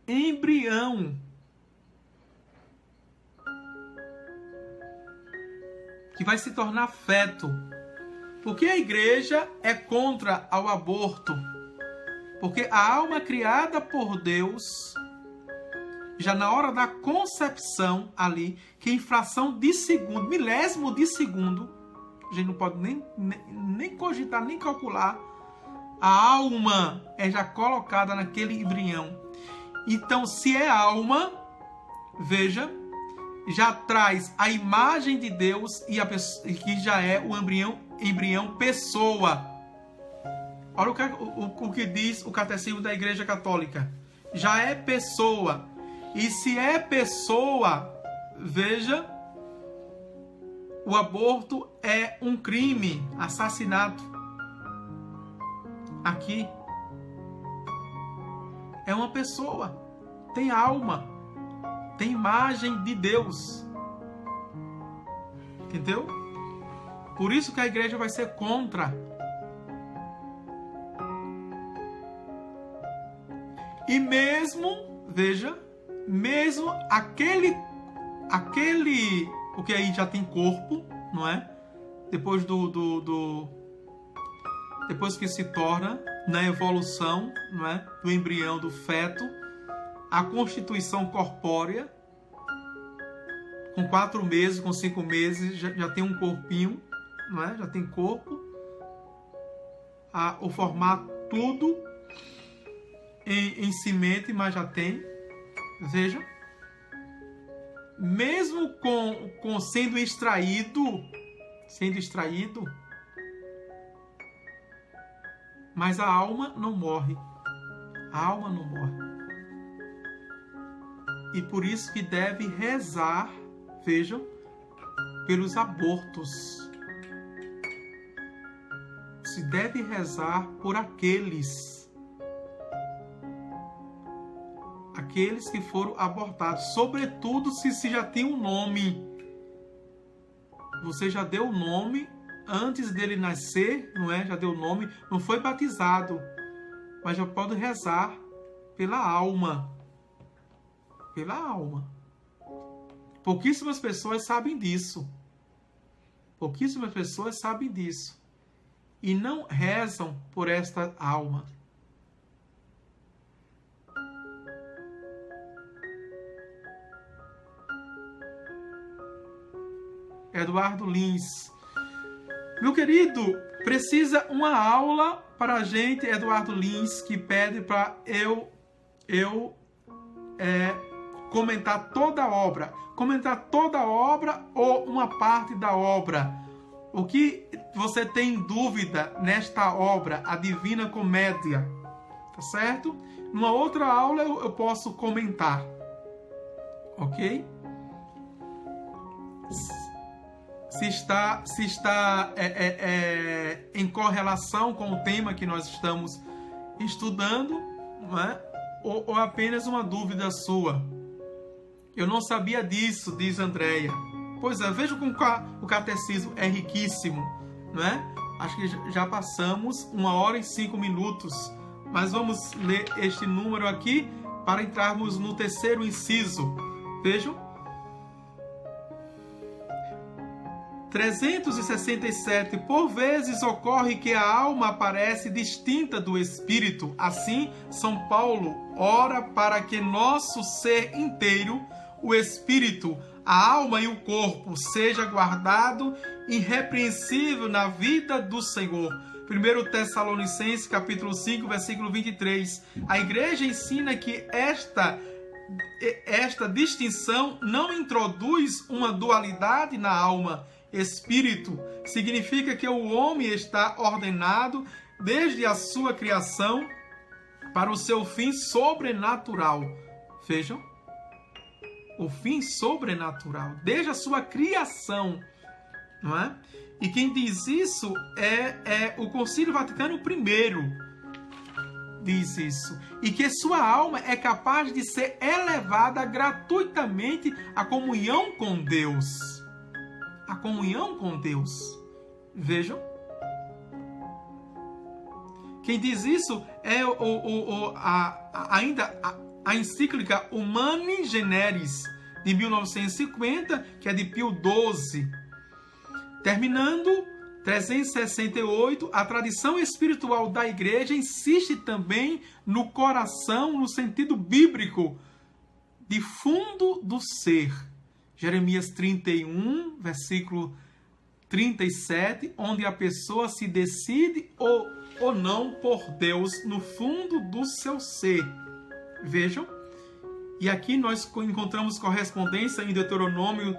embrião, que vai se tornar feto. Porque a igreja é contra ao aborto? Porque a alma criada por Deus, já na hora da concepção ali, que em fração de segundo, milésimo de segundo, a gente não pode nem cogitar, nem calcular, a alma é já colocada naquele embrião. Então, se é alma, veja, já traz a imagem de Deus e que já é o embrião pessoa. Olha o que diz o Catecismo da Igreja Católica. Já é pessoa. E se é pessoa, veja, o aborto é um crime, assassinato. Aqui é uma pessoa, tem alma, tem imagem de Deus. Entendeu? Por isso que a igreja vai ser contra. E mesmo, veja, mesmo aquele, porque aí já tem corpo, não é? Depois depois que se torna na evolução, não é? Do embrião, do feto, a constituição corpórea, com 4 meses, com 5 meses, já tem um corpinho, não é? Já tem corpo, o formato tudo em semente, mas já tem. Veja, mesmo com sendo extraído, mas a alma não morre. A alma não morre. E por isso que deve rezar, vejam, pelos abortos. Se deve rezar por aqueles que foram abortados, sobretudo se já tem um nome. Você já deu o nome antes dele nascer, não é? Já deu o nome, não foi batizado, mas já pode rezar pela alma. Pela alma. Pouquíssimas pessoas sabem disso. Pouquíssimas pessoas sabem disso. E não rezam por esta alma. Eduardo Lins. Meu querido, precisa uma aula para a gente, Eduardo Lins, que pede para eu comentar toda a obra. Comentar toda a obra ou uma parte da obra. O que você tem dúvida nesta obra, a Divina Comédia? Tá certo? Numa outra aula eu posso comentar. Ok? Se está em correlação com o tema que nós estamos estudando, não é? Ou apenas uma dúvida sua. Eu não sabia disso, diz Andréia. Pois é, veja como o catecismo é riquíssimo, não é? Acho que já passamos 1h e 5 minutos, mas vamos ler este número aqui para entrarmos no terceiro inciso. Vejam. 367. Por vezes ocorre que a alma aparece distinta do espírito. Assim, São Paulo ora para que nosso ser inteiro, o espírito, a alma e o corpo, seja guardado irrepreensível na vida do Senhor. 1 Tessalonicenses, capítulo 5, versículo 23. A igreja ensina que esta distinção não introduz uma dualidade na alma. Espírito significa que o homem está ordenado desde a sua criação para o seu fim sobrenatural. Vejam, o fim sobrenatural, desde a sua criação, não é? E quem diz isso é o Concílio Vaticano I. Diz isso. E que sua alma é capaz de ser elevada gratuitamente à comunhão com Deus. A comunhão com Deus. Vejam. Quem diz isso é ainda a encíclica Humani Generis, de 1950, que é de Pio XII. Terminando, 368, a tradição espiritual da Igreja insiste também no coração, no sentido bíblico, de fundo do ser. Jeremias 31, versículo 37, onde a pessoa se decide ou não por Deus no fundo do seu ser. Vejam, e aqui nós encontramos correspondência em Deuteronômio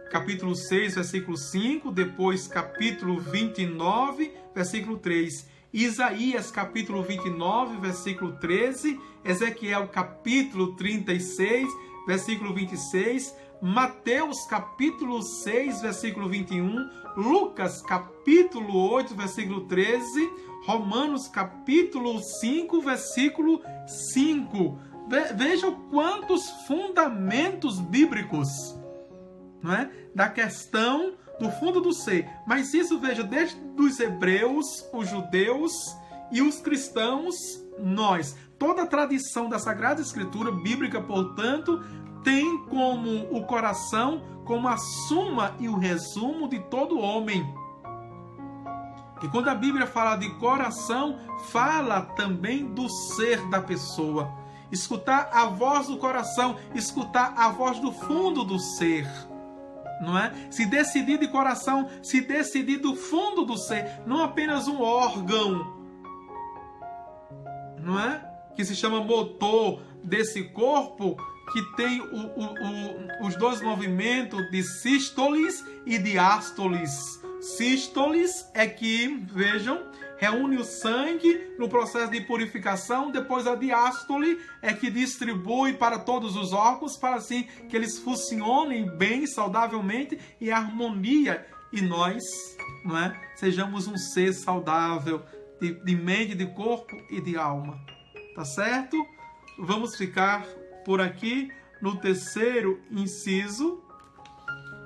capítulo 6, versículo 5, depois capítulo 29, versículo 3, Isaías capítulo 29, versículo 13, Ezequiel capítulo 36, versículo 26, Mateus capítulo 6, versículo 21, Lucas capítulo 8, versículo 13, Romanos capítulo 5, versículo 5. Vejam quantos fundamentos bíblicos, não é? Da questão do fundo do ser. Mas isso, veja, desde os hebreus, os judeus e os cristãos, nós. Toda a tradição da Sagrada Escritura bíblica, portanto, tem como o coração como a suma e o resumo de todo homem. E quando a Bíblia fala de coração, fala também do ser da pessoa. Escutar a voz do coração, escutar a voz do fundo do ser. Não é? Se decidir de coração, se decidir do fundo do ser, não apenas um órgão, não é? Que se chama motor desse corpo, que tem os dois movimentos de sístoles e diástoles. Sístoles é que, vejam, reúne o sangue no processo de purificação, depois a diástole é que distribui para todos os órgãos, para assim que eles funcionem bem, saudavelmente, em harmonia, e nós, não é, sejamos um ser saudável, de mente, de corpo e de alma. Tá certo? Vamos ficar por aqui no terceiro inciso,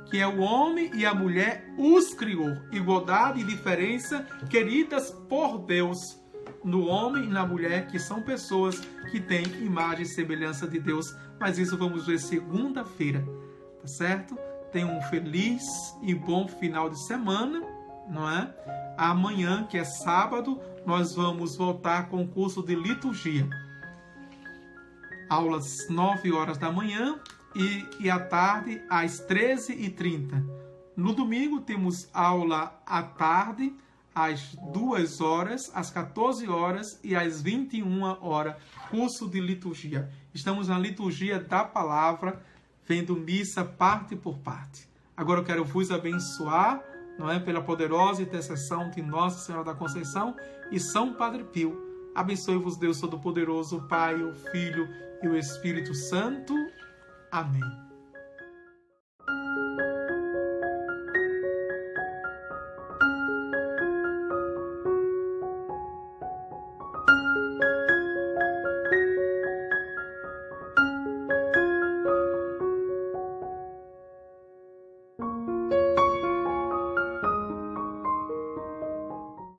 que é o homem e a mulher os criou. Igualdade e diferença queridas por Deus no homem e na mulher, que são pessoas que têm imagem e semelhança de Deus. Mas isso vamos ver segunda-feira, tá certo? Tenham um feliz e bom final de semana, não é? Amanhã, que é sábado, nós vamos voltar com o curso de liturgia. Aulas 9 horas da manhã e à tarde às 13h30. No domingo temos aula à tarde às 2 horas, às 14 horas e às 21 horas, curso de liturgia. Estamos na liturgia da palavra, vendo missa parte por parte. Agora eu quero vos abençoar, não é, pela poderosa intercessão de Nossa Senhora da Conceição e São Padre Pio. Abençoe-vos Deus Todo-Poderoso, o Pai, o Filho e o Espírito Santo. Amém.